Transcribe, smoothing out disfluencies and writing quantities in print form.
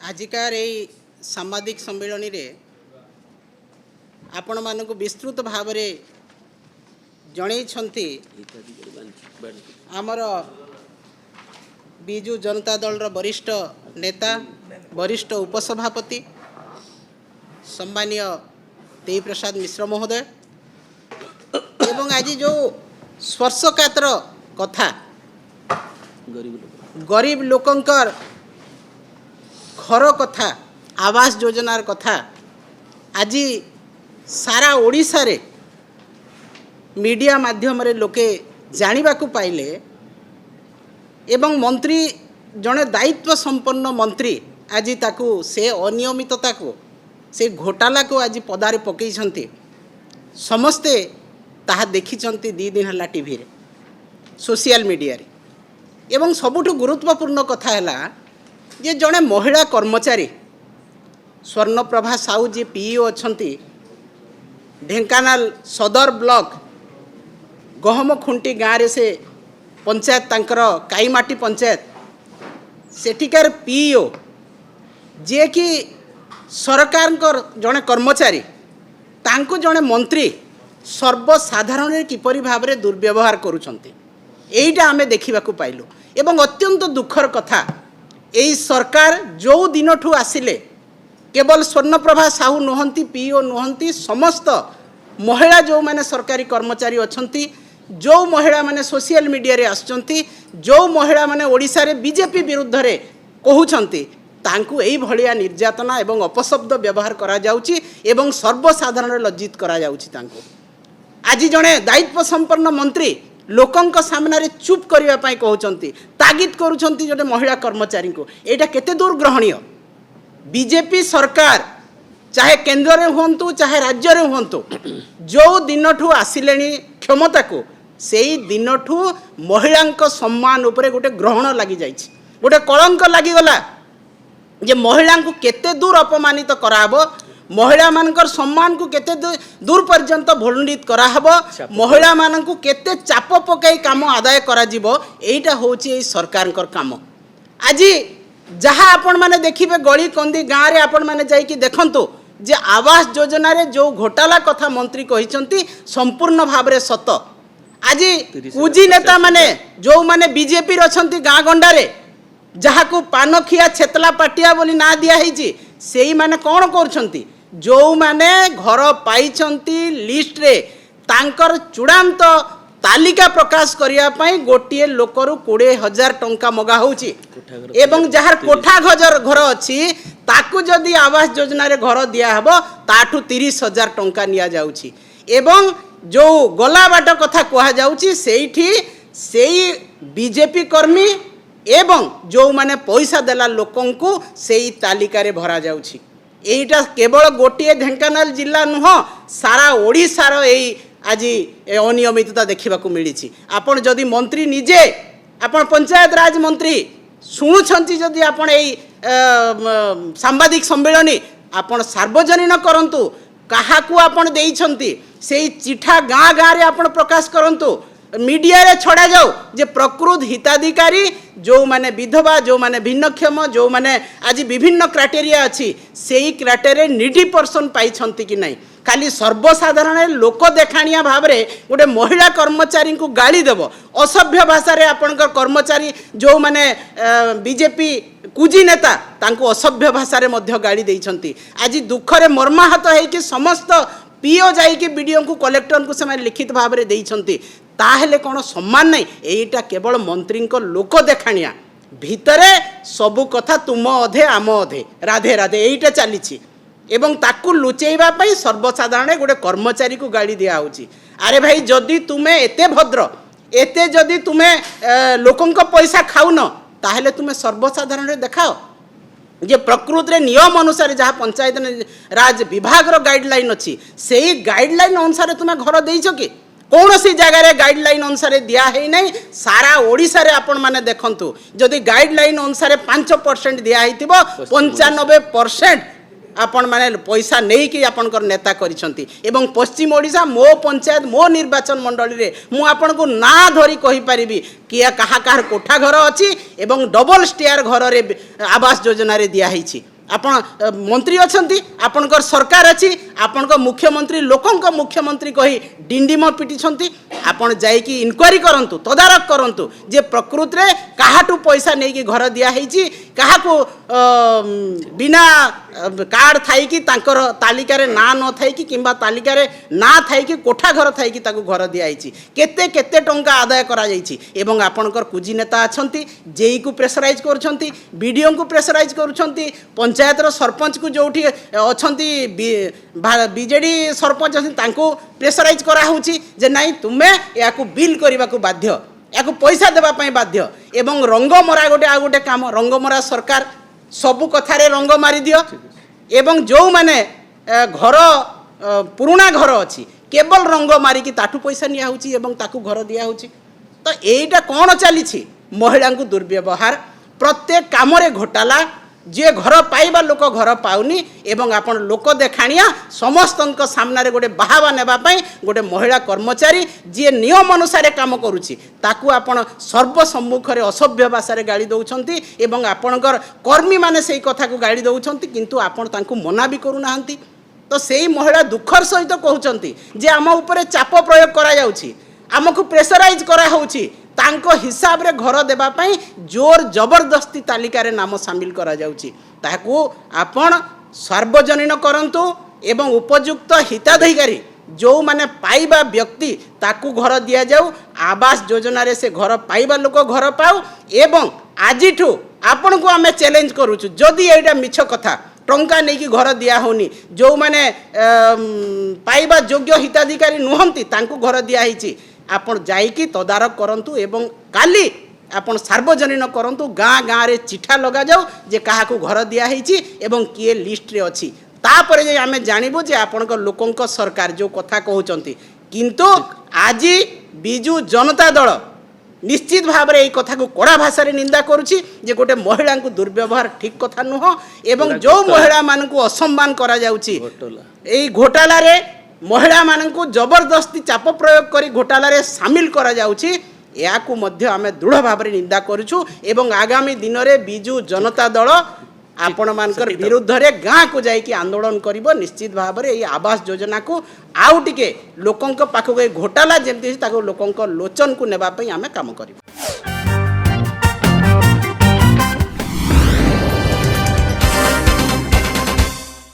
आजिकार यही सांबादिक सम्मेलन रे आपण मानक विस्तृत भाव में जन आमर बिजु जनता दल वरिष्ठ नेता वरिष्ठ उपसभापति सम्मानीय देवी प्रसाद मिश्र महोदय एवं आज जो स्पर्शकातर कथा गरीब लोकंकर घर कथा आवास योजनार कथा आज सारा ओडिशा रे मीडिया माध्यम रे लोके जानिबा को पाइले एवं मंत्री जड़े दायित्व संपन्न मंत्री आज ताकू से अनियमितता को से घोटाला को आज पदारे पकई समस्ते ताहा देखी दी दिन है टीवी रे सोशल मीडिया रे एवं सबुठु गुरुत्वपूर्ण कथा है जे जड़े महिला कर्मचारी स्वर्णप्रभा साहू जी पीईओ अच्छी ढेंकानाल सदर ब्लॉक गहम खुंटी गाँव रे से पंचायत तांकर काईमाटी पंचायत सेठिकार पीईओ जे कि सरकार जड़े कर्मचारी तांको जड़े मंत्री सर्वसाधारण किपरि भाव में दुर्व्यवहार करुछंती एइटा आमे देखिबा को पाइलु एवं अत्यंत दुखर कथा यही सरकार जो दिन ठू आसिले केवल स्वर्णप्रभा साहू नुहंती पीओ नुहंती समस्त महिला जो माने सरकारी कर्मचारी अच्छंती जो महिला माने सोशल मीडिया रे आसचंती जो महिला माने ओडिशा रे बीजेपी विरुद्ध रे कहउछंती तांकु एई भलिया निर्यातना एवं अपशब्द व्यवहार करा जाउची एवं सर्वसाधारण लज्जित करा जाउची तांकु आज जणे दायित्व संपन्न मंत्री लोकंक सामने चुप करने कहते तागिद करुँच जो महिला कर्मचारी को यहाँ केते दूर ग्रहणीय बीजेपी सरकार चाहे केंद्र में हूँ चाहे राज्य में हूँ जो दिन ठू आसिले क्षमता को से ही दिन ठू महिला सम्मान उपरे गोटे ग्रहण लगी जाइए गोटे कलंक लगिगला जे महिला को केते दूर अपमानित कराहब महिला मानकर सम्मान को केते दूर पर्यंत भोलुंडित कराहब महिला मानक केते चाप पकाई काम आदाय करा जीवो एइटा होची ए सरकार काम आज जहाँ आपण माने देखिबे गली कंदी गाँव रे आपण माने जाई कि देखंतु जे आवास योजना रे जो घोटाला कथा मंत्री कहिसंती संपूर्ण भाव रे सत आज कुजी नेता माने जो माने बीजेपी रछंती गाँ गंडा रे जहाँ को पानखिया छेतला पाटिया बोली ना दिया है से माने कौन कर जो माने घर पाइछंती लिस्ट रे तांकर चूड़ांत तालिका प्रकाश करने गोटे लोकर 20,000 टंका मगा होची एवं जहार कोठा घर अच्छी ताकू जदि आवास योजना रे घर दिया हबो ताठू 30,000 टंका निया जाउची एवं जो गला बाट कथा कहा जाउची सेठी सेई बीजेपी कर्मी एवं जो माने पैसा देला लोकन को सेई तालिका रे भरा जाउची एटा केवल गोटे ढेंकानाल जिला नुह सारा ओडिशार एई आज अनियमितता देखा मिली आपण जदि मंत्री निजे आपण पंचायत राज मंत्री शुणुछंती जदि आपण एई सांबादिक सम्मेलन आपण सार्वजनीन करंतु काहाकू आपण देइछंती सेई चिठा गाँ गाँ रे आपण प्रकाश करंतु मीडिया रे छड़ा जाओ जे प्रकृत हिताधिकारी जो माने विधवा जो माने भिन्नक्षम जो माने आज विभिन्न क्राइटेरिया अच्छी से ही क्राइटेरिया निडी पर्सन पाई कि नहीं खाली सर्वसाधारण लोक देखाणिया भाव में गोटे महिला कर्मचारी को गाली देव असभ्य भाषा रे आपणकर कर्मचारी जो माने बीजेपी कुजी नेता तांको असभ्य भाषा रे मध्य गाली देइछंती आज दुखरे मर्माहत है समस्त पीओ जाइए बीडीओ को कलेक्टर को से लिखित भाव में देइछंती ताहेले कौन सम्मान नहीं एटा केवल मंत्री को लोक देखाणिया भितरे सबु कथा तुम अधे आम अधे राधे राधे एटा चली एवं ताकू लुचेवा पाई सर्वसाधारण गोटे कर्मचारी को गाड़ी दिया होची अरे भाई जदि तुम्हें एते भद्र एते जदि तुम्हें लोकंक पैसा खाऊन ताहेले तुम्हें सर्वसाधारण देखाओ जे प्रकृत रे नियम अनुसार जहाँ पंचायत राज विभाग रो गाइडलाइन अच्छी से गाइडलाइन अनुसार तुम्हें घर देइछ कि कौन सी जगह गाइडलाइन अनुसार दिया है नहीं सारा ओडिशा रे आपण माने देखंतु जदि गाइडलाइन अनुसार 5% दिया है 95% आपण माने पैसा नहीं कि आपणकर नेता करिसंती एवं पश्चिम ओडिशा मो पंचायत मो निर्वाचन मंडली रे मु आपण को ना धरी कहि परिबी कि कहा कहार कोठा घर अछि एवं डबल स्टेयर घर रे आवास योजना रे दिया है आपण मंत्री अछंती आपणकर सरकार अछि आपणकर मुख्यमंत्री लोकंक मुख्यमंत्री कही डिंडिम पिटिछंती आपण जाइकी इनक्वारी करंतु तदारक करंतु जे प्रकृत रे काहाटू पैसा नेकी घर दिया हेची काहाको बिना कार्ड थाई कि तांकर तालिका रे ना न थाई कि किंबा तालिका रे ना थाई कि कोठा घर थाई कि ताको घर दिया हेची केते केते टंका आदाय करा जाईची एवं आपणकर कुजी नेता अछंती जेई को प्रेशराइज करछंती बीडीओ को प्रेशराइज करछंती पंचायत रो सरपंच को जोठी अछंती बीजेडी सरपंच अछंती तांको प्रेशराइज करा होची जे नाही तुमे याकू बिल करबा को बाध्य याकू पैसा देबा पई बाध्य एवं रंगमरा गोटे आ गोटे काम रंगमरा सरकार सबु कथारे रंग मारी दियो एवं जो माने घर पुराना घर अछि केवल रंग मारी कि ताठू पैसा निया होची एवं ताकू घर दिया होची तो एटा कोन चली छी महिला को दुर्व्यवहार प्रत्येक काम रे घोटाला जे घर पाइबा लोक घर पाउनी एवं आपण लोक देखाणिया समस्त सामने गोटे बाहावा नेबा पई गोटे महिला कर्मचारी जे नियम अनुसार काम करूची ताकू आपण सर्वसम्मुख रे असभ्य भाषा रे गाली दउछंती एवं आपणकर कर्मी माने सेही कथा को गाली दउछंती किंतु आपण तांकू मना भी करू नाहंती तो सेही महिला दुखर सहित कहउछंती जे आम ऊपर चाप प्रयोग करा जाउची आमको प्रेशराइज करा होउची तांको हिसाब रे घर देबा पई जोर जबरदस्ती तालिका रे नाम शामिल करा जाउची ताकू आपण सार्वजनीन करंतु एवं उपयुक्त हिताधिकारी जो माने पाइबा व्यक्ति ताकू घर दिया जाऊ आवास योजना रे से घर पाइबा लोक घर पाऊ एवं आजिठू आपण को आमे चैलेंज करूछु जदी एटा मिछ कथा टंका नहीं कि घर दिया होनी जो माने पाइबा योग्य हिताधिकारी नुहंती तांकू घर दिया हिची आपण जाइकी तदारक करंतु एवं काली आपण सार्वजनीन करंतु गाँ गाँ रे चिठा लगा जाऊ जे काहा को घर दिया हिची एवं किए लिस्ट रे अछि तापरे जे आमे जानिबो जे आपणक लोकंक सरकार जो कथा कहउचंती किंतु आजी बिजू जनता दल निश्चित भाव रे एई कथा को कड़ा भाषा रे निंदा करूची जे गोटे महिला को दुर्व्यवहार ठीक कथा नुह एवं जो महिला मान को असम्मान करा जाउची एई घोटाला रे महिला मानू जबरदस्ती चाप प्रयोग करी घोटाला रे सामिल करा जाउची याकू मध्य आमे दृढ़ भाव निंदा करूछु एवं आगामी दिन रे बिजू जनता दल आपण मानकर विरुद्ध रे गाँ को जाइकी आंदोलन करिवो निश्चित भाव रे एई आवास योजना को आउ टिके लोकंक पाखो घोटाला जेमति ताको लोकंक लोचन को नेबा पई आमे काम करिवो।